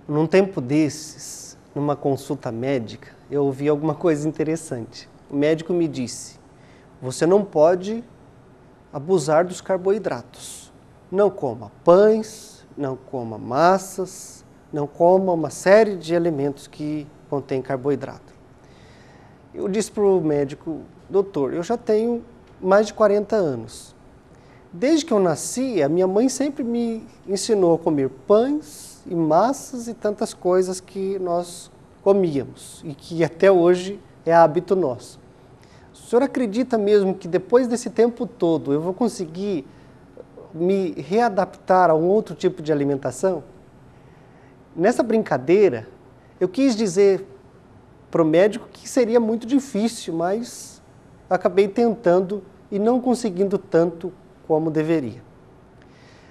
Num tempo desses, numa consulta médica, eu ouvi alguma coisa interessante. O médico me disse: você não pode abusar dos carboidratos. Não coma pães, não coma massas, não coma uma série de alimentos que contêm carboidrato. Eu disse para o médico: doutor, eu já tenho mais de 40 anos. Desde que eu nasci, a minha mãe sempre me ensinou a comer pães e massas e tantas coisas que nós comíamos e que até hoje é hábito nosso. O senhor acredita mesmo que depois desse tempo todo eu vou conseguir me readaptar a um outro tipo de alimentação? Nessa brincadeira, eu quis dizer para o médico que seria muito difícil, mas acabei tentando e não conseguindo tanto como deveria.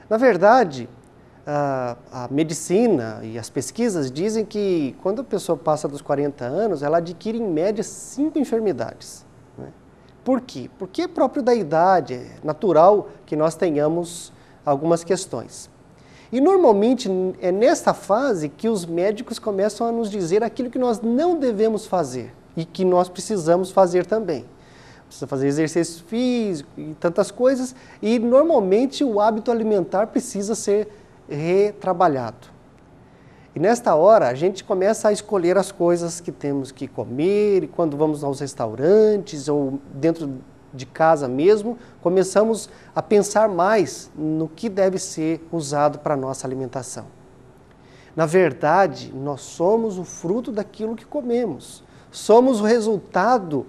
Na verdade, a medicina e as pesquisas dizem que quando a pessoa passa dos 40 anos, ela adquire em média 5 enfermidades. Né? Por quê? Porque é próprio da idade, é natural que nós tenhamos algumas questões. E normalmente é nessa fase que os médicos começam a nos dizer aquilo que nós não devemos fazer e que nós precisamos fazer também. Precisa fazer exercício físico e tantas coisas, e normalmente o hábito alimentar precisa ser retrabalhado. E nesta hora a gente começa a escolher as coisas que temos que comer, e quando vamos aos restaurantes ou dentro de casa mesmo, começamos a pensar mais no que deve ser usado para a nossa alimentação. Na verdade, nós somos o fruto daquilo que comemos. Somos o resultado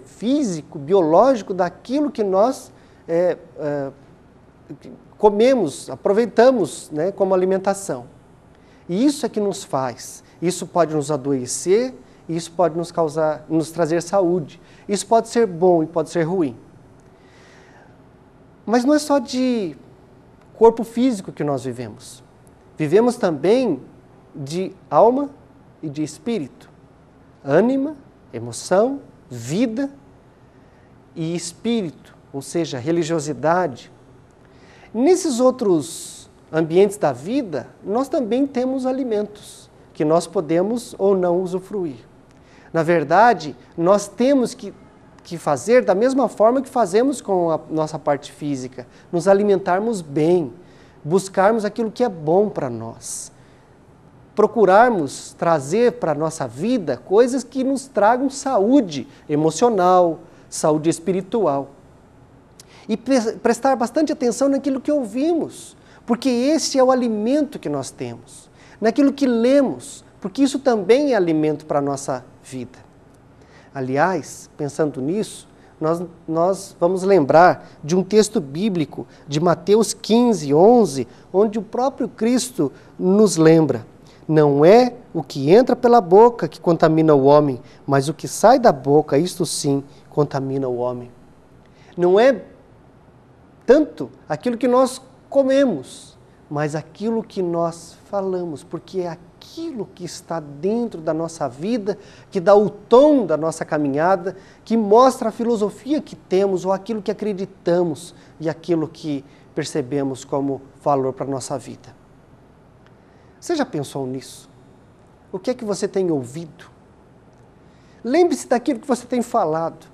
físico, biológico daquilo que nós comemos, aproveitamos, né, como alimentação. E isso é que nos faz. Isso pode nos adoecer, isso pode nos trazer saúde. Isso pode ser bom e pode ser ruim. Mas não é só de corpo físico que nós vivemos. Vivemos também de alma e de espírito. Ânima, emoção, vida e espírito, ou seja, religiosidade. Nesses outros ambientes da vida, nós também temos alimentos que nós podemos ou não usufruir. Na verdade, nós temos que fazer da mesma forma que fazemos com a nossa parte física, nos alimentarmos bem, buscarmos aquilo que é bom para nós, procurarmos trazer para a nossa vida coisas que nos tragam saúde emocional, saúde espiritual. E prestar bastante atenção naquilo que ouvimos, porque esse é o alimento que nós temos. Naquilo que lemos, porque isso também é alimento para a nossa vida. Aliás, pensando nisso, nós vamos lembrar de um texto bíblico de Mateus 15, 11, onde o próprio Cristo nos lembra: não é o que entra pela boca que contamina o homem, mas o que sai da boca, isto sim, contamina o homem. Não é tanto aquilo que nós comemos, mas aquilo que nós falamos, porque é aquilo que está dentro da nossa vida, que dá o tom da nossa caminhada, que mostra a filosofia que temos, ou aquilo que acreditamos e aquilo que percebemos como valor para a nossa vida. Você já pensou nisso? O que é que você tem ouvido? Lembre-se daquilo que você tem falado.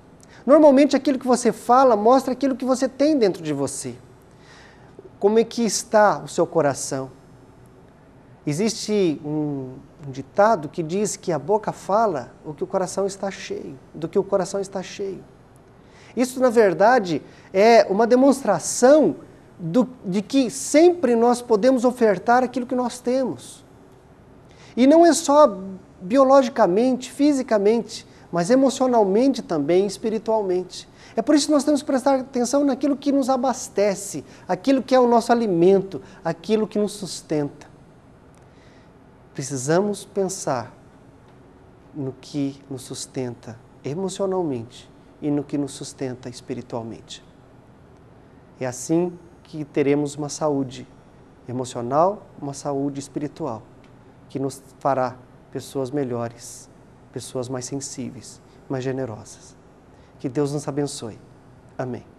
Normalmente aquilo que você fala mostra aquilo que você tem dentro de você. Como é que está o seu coração? Existe um ditado que diz que a boca fala o que o coração está cheio, do que o coração está cheio. Isso, na verdade, é uma demonstração de que sempre nós podemos ofertar aquilo que nós temos. E não é só biologicamente, fisicamente, mas emocionalmente também, espiritualmente. É por isso que nós temos que prestar atenção naquilo que nos abastece, aquilo que é o nosso alimento, aquilo que nos sustenta. Precisamos pensar no que nos sustenta emocionalmente e no que nos sustenta espiritualmente. É assim que teremos uma saúde emocional, uma saúde espiritual, que nos fará pessoas melhores, pessoas mais sensíveis, mais generosas. Que Deus nos abençoe. Amém.